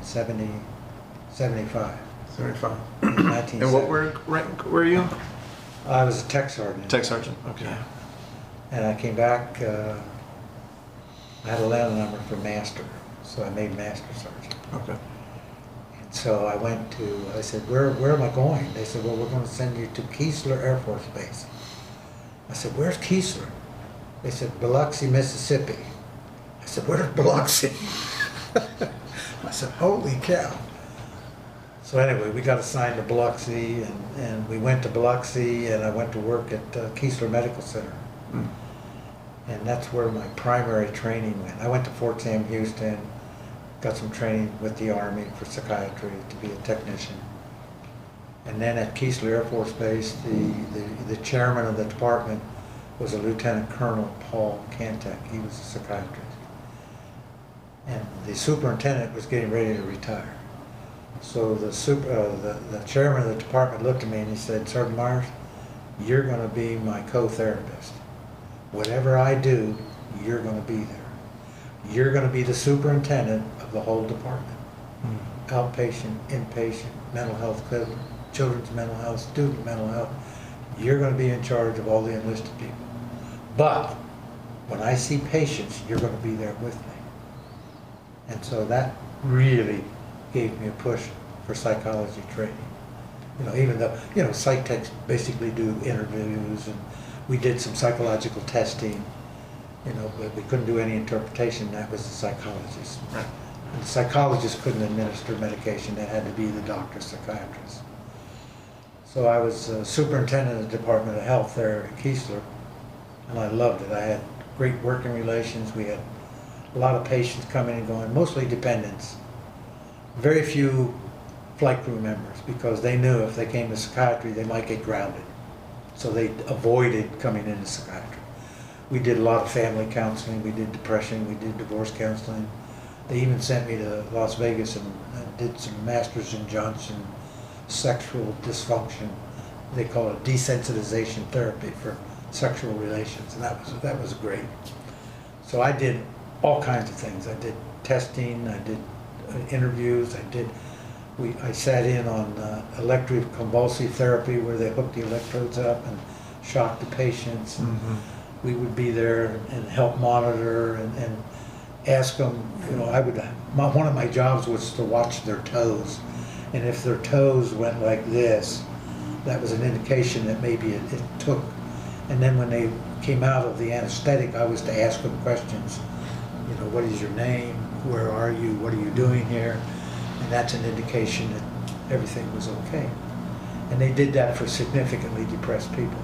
75. 75. 1970. And what rank were you? I was a tech sergeant. Tech sergeant, okay. Yeah. And I came back, I had a landing number for master, so I made master sergeant. Okay. And so I said, where am I going? They said, well, we're going to send you to Keesler Air Force Base. I said, where's Keesler? They said, Biloxi, Mississippi. I said, where's Biloxi? I said, holy cow. So anyway, we got assigned to Biloxi, and we went to Biloxi, and I went to work at Keesler Medical Center. And that's where my primary training went. I went to Fort Sam Houston, got some training with the Army for psychiatry to be a technician. And then at Keesler Air Force Base, the chairman of the department was a Lieutenant Colonel Paul Kantek. He was a psychiatrist. And the superintendent was getting ready to retire. So the chairman of the department looked at me and he said, Sergeant Myers, you're going to be my co-therapist. Whatever I do, you're going to be there. You're going to be the superintendent of the whole department. Outpatient, inpatient, mental health, children's mental health, student mental health. You're going to be in charge of all the enlisted people. But when I see patients, you're going to be there with me. And so that really gave me a push for psychology training. Even though, psych techs basically do interviews, and we did some psychological testing, but we couldn't do any interpretation. That was the psychologist. Right. And the psychologist couldn't administer medication. That had to be the doctor, psychiatrist. So I was superintendent of the Department of Health there at Keesler, and I loved it. I had great working relations. We had a lot of patients coming and going, mostly dependents. Very few flight crew members, because they knew if they came to psychiatry, they might get grounded. So they avoided coming into psychiatry. We did a lot of family counseling, we did depression, we did divorce counseling. They even sent me to Las Vegas and did some Masters in Johnson sexual dysfunction. They call it desensitization therapy for sexual relations, and that was great. So I did all kinds of things. I did testing, I did interviews, I sat in on electroconvulsive therapy where they hooked the electrodes up and shocked the patients. And we would be there and help monitor and ask them, you know, one of my jobs was to watch their toes. And if their toes went like this, that was an indication that maybe it took. And then when they came out of the anesthetic, I was to ask them questions. You know, what is your name? Where are you? What are you doing here? And that's an indication that everything was okay. And they did that for significantly depressed people.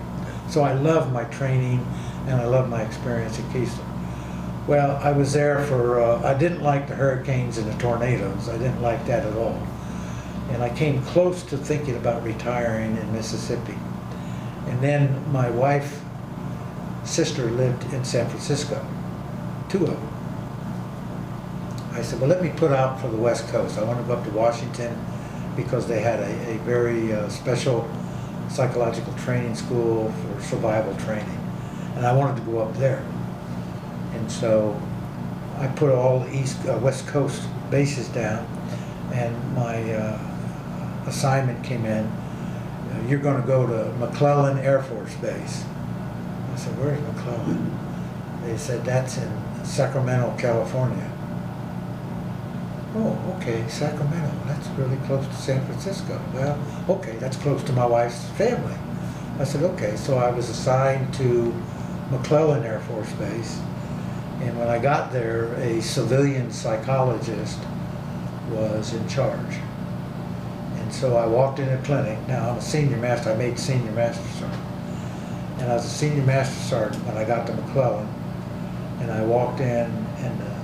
So I love my training and I love my experience at Keystone. Well, I was there for, I didn't like the hurricanes and the tornadoes. I didn't like that at all. And I came close to thinking about retiring in Mississippi. And then my wife's sister lived in San Francisco, two of them. I said, well, let me put out for the West Coast. I want to go up to Washington because they had a very special psychological training school for survival training. And I wanted to go up there. And so I put all the West Coast bases down, and my assignment came in. You're going to go to McClellan Air Force Base. I said, where's McClellan? They said, that's in Sacramento, California. Oh, okay, Sacramento, that's really close to San Francisco. Well, okay, that's close to my wife's family. I said, okay, so I was assigned to McClellan Air Force Base, and when I got there, a civilian psychologist was in charge. And so I walked in a clinic. Now, I'm a senior master, I made senior master sergeant. And I was a senior master sergeant when I got to McClellan, and I walked in, and the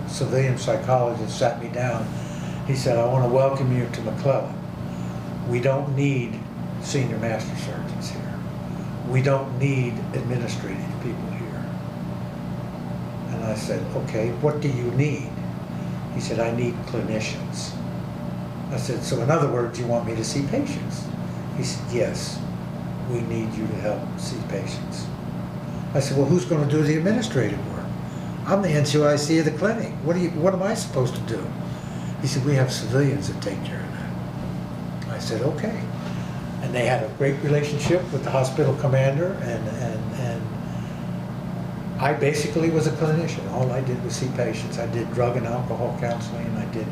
civilian psychologist sat me down. He said, I want to welcome you to McClellan. We don't need senior master sergeants here. We don't need administrative people here. And I said, okay, what do you need? He said, I need clinicians. I said, so in other words, you want me to see patients? He said, yes, we need you to help see patients. I said, well, who's going to do the administrative work? I'm the NCOIC of the clinic. What am I supposed to do? He said, we have civilians that take care of that. I said, okay. And they had a great relationship with the hospital commander, and I basically was a clinician. All I did was see patients. I did drug and alcohol counseling. I did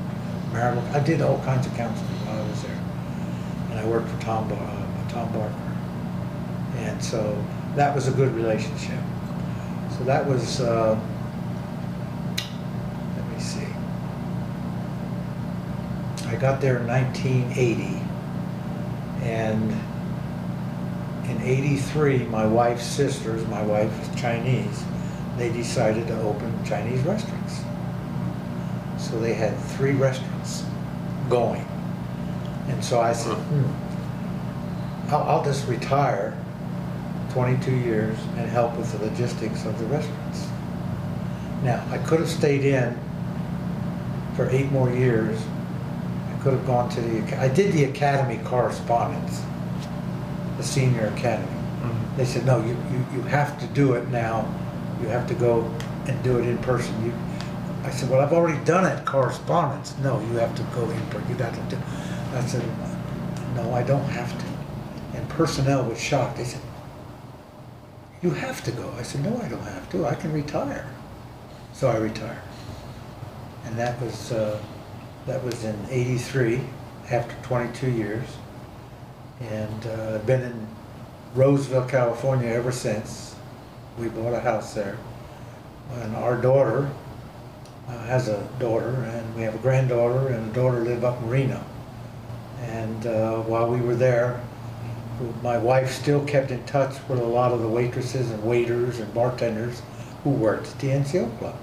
marital. I did all kinds of counseling while I was there. And I worked for Tom Barker. And so that was a good relationship. So that was, let me see. I got there in 1980. And in '83, my wife's sisters, my wife is Chinese, they decided to open Chinese restaurants. So they had 3 restaurants going. And so I said, I'll just retire 22 years and help with the logistics of the restaurants. Now, I could have stayed in for 8 more years. Could have gone to I did the academy correspondence, the senior academy. They said, no, you have to do it now. You have to go and do it in person. I said, well, I've already done it, correspondence. No, you have to go in person. You got to do. I said, no, I don't have to. And personnel was shocked. They said, you have to go. I said, no, I don't have to. I can retire. So I retired. And that was in '83, after 22 years. And I've been in Roseville, California ever since. We bought a house there. And our daughter has a daughter, and we have a granddaughter, and a daughter live up in Reno. And while we were there, my wife still kept in touch with a lot of the waitresses and waiters and bartenders who worked at the NCO Club.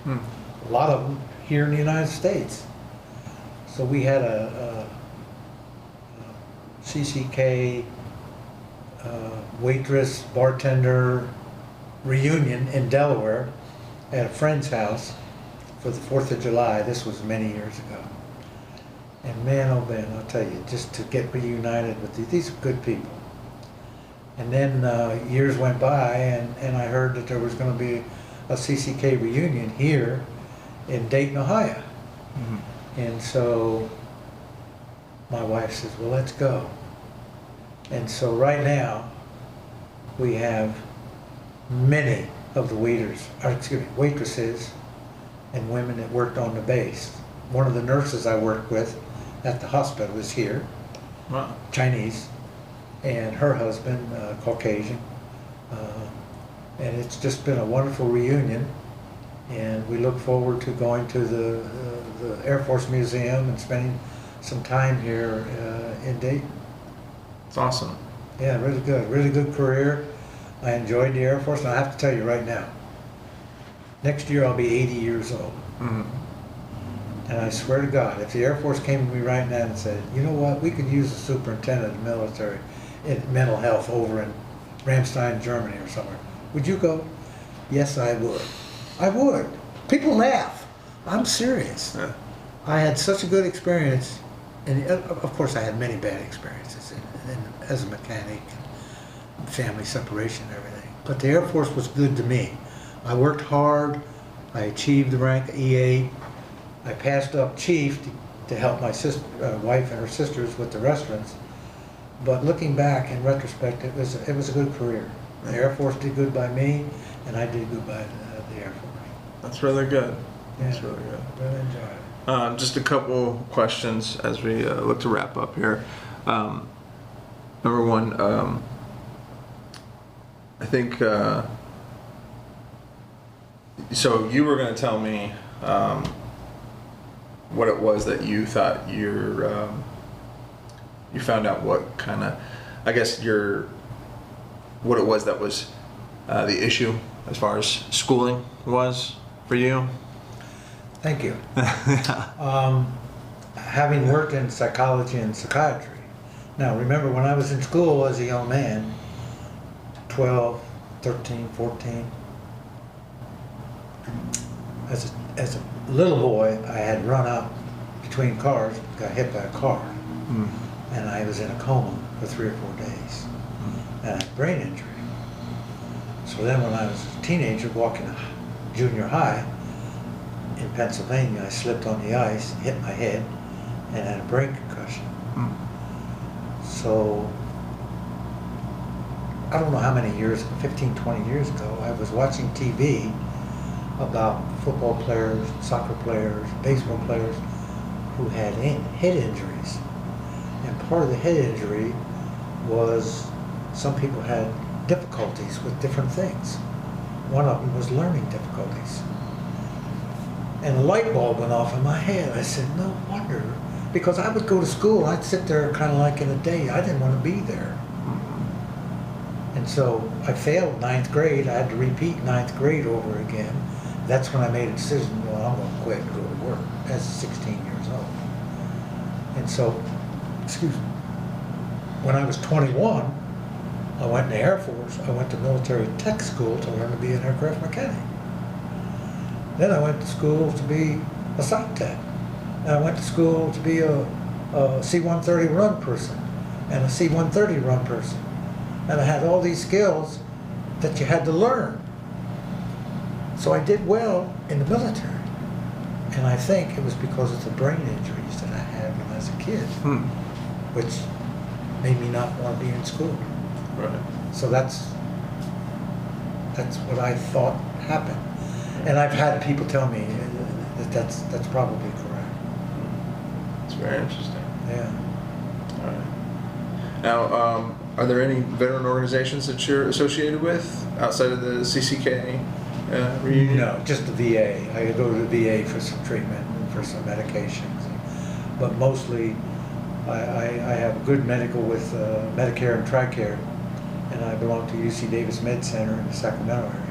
A lot of them here in the United States. So we had a CCK waitress, bartender reunion in Delaware at a friend's house for the 4th of July. This was many years ago. And man, oh man, I'll tell you, just to get reunited with these are good people. And then years went by, and I heard that there was going to be a CCK reunion here in Dayton, Ohio. Mm-hmm. And so my wife says, well, let's go. And so right now, we have many of the waitresses and women that worked on the base. One of the nurses I worked with at the hospital is here, wow. Chinese, and her husband, Caucasian. And it's just been a wonderful reunion. And we look forward to going to the Air Force Museum and spending some time here in Dayton. It's awesome. Yeah, really good career. I enjoyed the Air Force, and I have to tell you right now, next year I'll be 80 years old. Mm-hmm. And I swear to God, if the Air Force came to me right now and said, you know what, we could use a superintendent of military in mental health over in Ramstein, Germany or somewhere, would you go? Yes, I would. I would. People laugh. I'm serious. Yeah. I had such a good experience, and of course I had many bad experiences as a mechanic, and family separation and everything. But the Air Force was good to me. I worked hard. I achieved the rank of E8. I passed up chief to help my wife and her sisters with the restaurants. But looking back in retrospect, it was a good career. The Air Force did good by me, and I did good by the Air Force. That's really good. Yeah, that's really good. Really enjoyed it. Just a couple questions as we look to wrap up here. Number one, I think, so you were going to tell me what it was that you thought you found out what kind of, I guess what it was that was the issue as far as schooling was for you. Thank you. Having worked in psychology and psychiatry. Now remember, when I was in school as a young man, 12, 13, 14, as a little boy, I had run out between cars, got hit by a car, and I was in a coma for 3 or 4 days, and I had a brain injury. So then when I was a teenager walking junior high in Pennsylvania, I slipped on the ice, hit my head, and had a brain concussion. So I don't know how many years, 15, 20 years ago, I was watching TV about football players, soccer players, baseball players who had head injuries. And part of the head injury was some people had difficulties with different things. One of them was learning difficulties. And a light bulb went off in my head. I said, no wonder. Because I would go to school, I'd sit there kind of like in a day. I didn't want to be there. And so I failed 9th grade. I had to repeat 9th grade over again. That's when I made a decision, well, I'm going to quit and go to work as 16 years old. And so, when I was 21, I went in the Air Force. I went to military tech school to learn to be an aircraft mechanic. Then I went to school to be a psych tech. And I went to school to be a C-130 run person and a C-130 run person. And I had all these skills that you had to learn. So I did well in the military. And I think it was because of the brain injuries that I had when I was a kid, which made me not want to be in school. Right. So that's what I thought happened. And I've had people tell me that that's probably correct. It's very interesting. Yeah. All right. Now, are there any veteran organizations that you're associated with outside of the CCK reunion? No, just the VA. I go to the VA for some treatment and for some medications. But mostly, I have good medical with Medicare and TRICARE, and I belong to UC Davis Med Center in the Sacramento area.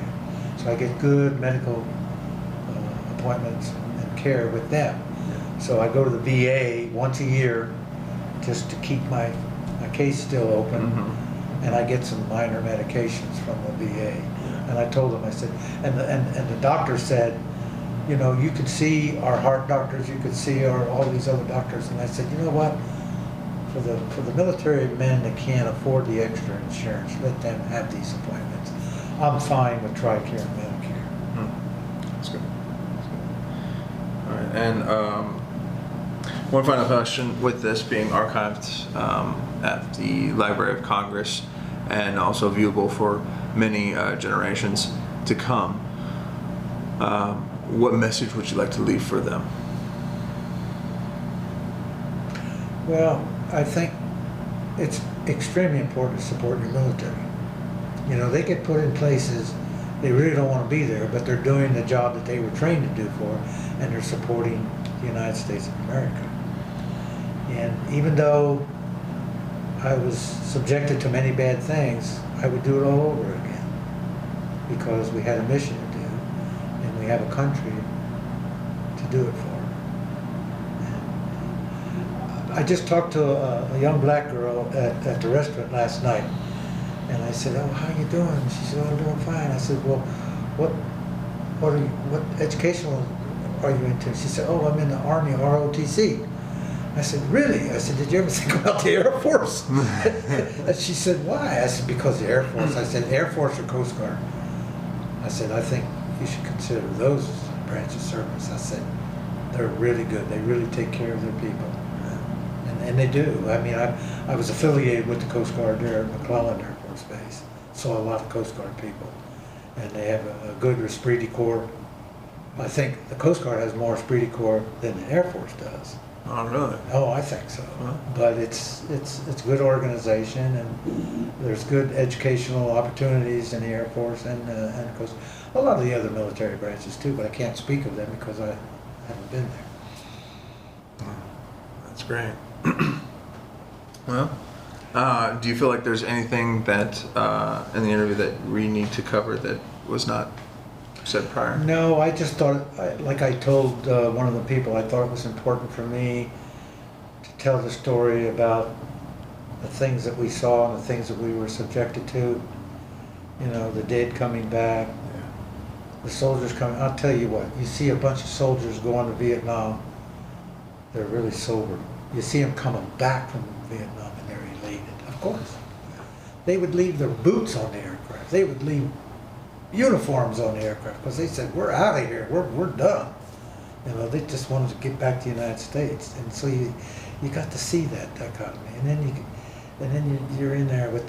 So I get good medical appointments and care with them. So I go to the VA once a year just to keep my case still open, Mm-hmm. and I get some minor medications from the VA. And I told him, I said, and the doctor said, you know, you could see our heart doctors, you could see all these other doctors, and I said, you know what? For the military men that can't afford the extra insurance, let them have these appointments. I'm fine with TRICARE and Medicare. That's good. That's good. All right, and one final question: with this being archived at the Library of Congress and also viewable for many generations to come, what message would you like to leave for them? Well, I think it's extremely important to support your military. You know, they get put in places they really don't want to be there, but they're doing the job that they were trained to do for, and they're supporting the United States of America. And even though I was subjected to many bad things, I would do it all over again, because we had a mission to do, and we have a country to do it for. I just talked to a young black girl at the restaurant last night, and I said, "Oh, how you doing?" She said, "Oh, I'm doing fine." I said, "Well, what educational are you into?" She said, "Oh, I'm in the Army, ROTC." I said, "Really?" I said, "Did you ever think about the Air Force?" And she said, "Why?" I said, "Because the Air Force." I said, "Air Force or Coast Guard?" I said, "I think you should consider those branches of service." I said, "They're really good. They really take care of their people." And they do. I mean, I was affiliated with the Coast Guard there at McClellan Air Force Base. Saw a lot of Coast Guard people. And they have a good Esprit Corps. I think the Coast Guard has more Esprit Corps than the Air Force does. Oh, really? Oh, I think so. Huh? But it's good organization, and there's good educational opportunities in the Air Force and Coast. A lot of the other military branches too, but I can't speak of them because I haven't been there. That's great. Well, do you feel like there's anything that in the interview that we need to cover that was not said prior? No, I just thought, like I told one of the people, I thought it was important for me to tell the story about the things that we saw and the things that we were subjected to. You know, the dead coming back, the soldiers coming. I'll tell you what, you see a bunch of soldiers going to Vietnam, they're really sober. You see them coming back from Vietnam and they're elated, of course. They would leave their boots on the aircraft. They would leave uniforms on the aircraft because they said, "We're out of here, we're done." You know, they just wanted to get back to the United States. And so you got to see that dichotomy. And then you're in there with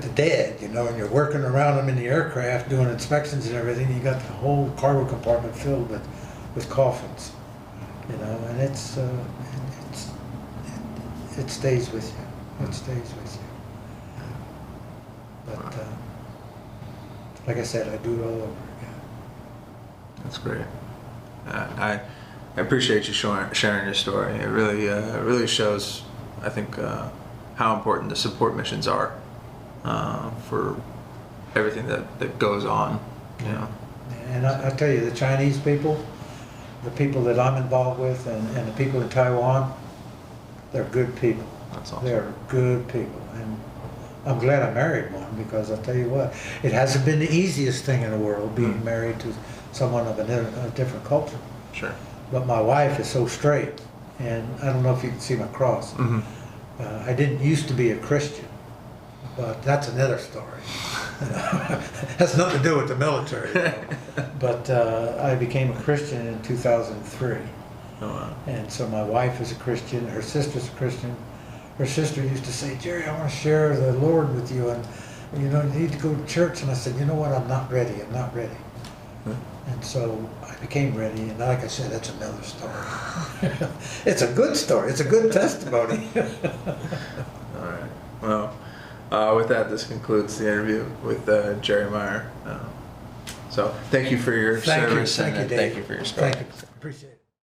the dead, you know, and you're working around them in the aircraft doing inspections and everything. You got the whole cargo compartment filled with coffins. You know, and it stays with you. It stays with you. But like I said, I do it all over again. That's great. I appreciate you sharing your story. It really shows, I think, how important the support missions are for everything that goes on. You know. And I tell you, the Chinese people, the people that I'm involved with, and the people in Taiwan, they're good people. That's awesome. They're good people, and I'm glad I married one, because I'll tell you what, it hasn't been the easiest thing in the world being married to someone of a different culture. Sure. But my wife is so straight, and I don't know if you can see my cross. Mm-hmm. I didn't used to be a Christian, but that's another story. Has nothing to do with the military, though. But I became a Christian in 2003. Oh, wow. And so my wife is a Christian, her sister's a Christian. Her sister used to say, "Jerry, I want to share the Lord with you, and you know, you need to go to church." And I said, "You know what, I'm not ready, I'm not ready." And so I became ready, and like I said, that's another story. It's a good story, it's a good testimony. All right. Well, with that, this concludes the interview with Jere Myers. So thank you for your service, Thank you, and Dave. thank you for your story. Thank you, appreciate it.